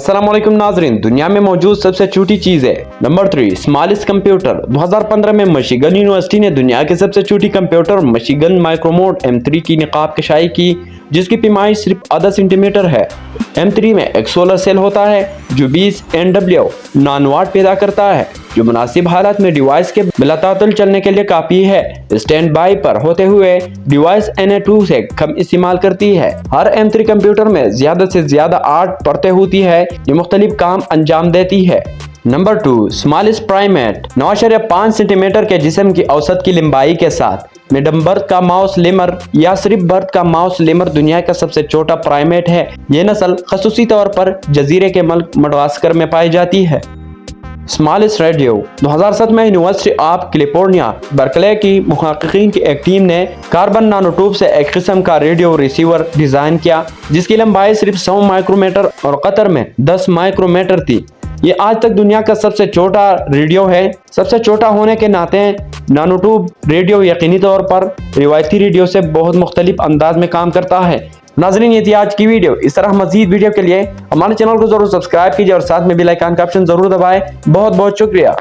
अस्सलामुअलैकुम नाजरीन, दुनिया में मौजूद सबसे छोटी चीज है। Number 3 smallest computer. 2015 में मिशिगन यूनिवर्सिटी ने दुनिया के सबसे छोटी कंप्यूटर मिशिगन माइक्रोमोड M3 की निकाब कशाई की, जिसकी पैमाइश सिर्फ आधा सेंटीमीटर है। M3 में एक सोलर सेल होता है जो 20 NW नॉन-वाट पैदा करता है, जो मुनासिब हालात में डिवाइस के बिलातातुल चलने के लिए काफी है। स्टैंड बाई पर होते हुए डिवाइस Na2 से कम इस्तेमाल करती है। हर M3 कंप्यूटर में ज्यादा से ज्यादा 8 परतें होती है, ये मुख्तलिफ काम अंजाम देती है। Number 2 smallest primate. 9.5 सेंटीमीटर के जिस्म की औसत की लंबाई के साथ मिडम बर्थ का माउस लेमर या सिर्फ बर्थ का माउस लेमर दुनिया का सबसे छोटा प्राइमेट है। यह नस्ल खसूसी तौर पर जजीरे के मुल्क मडागास्कर में पाई जाती है। Smallest radio. 2007 में यूनिवर्सिटी ऑफ कैलिफोर्निया बर्कले की मुहक्किकीन की एक टीम ने कार्बन नानोट्यूब से एक किस्म का रेडियो रिसीवर डिजाइन किया, जिसकी लंबाई सिर्फ 100 माइक्रोमीटर और कतर में 10 माइक्रोमीटर थी। ये आज तक दुनिया का सबसे छोटा रेडियो है। सबसे छोटा होने के नाते नानोट्यूब रेडियो यकीनी तौर पर रिवायती रेडियो से बहुत मुख्तलिफ अंदाज में काम करता है। नाज़रीन, ये थी आज की वीडियो। इस तरह मजीद वीडियो के लिए हमारे चैनल को जरूर सब्सक्राइब कीजिए और साथ में बेल आइकन का ऑप्शन जरूर दबाएं। बहुत बहुत शुक्रिया।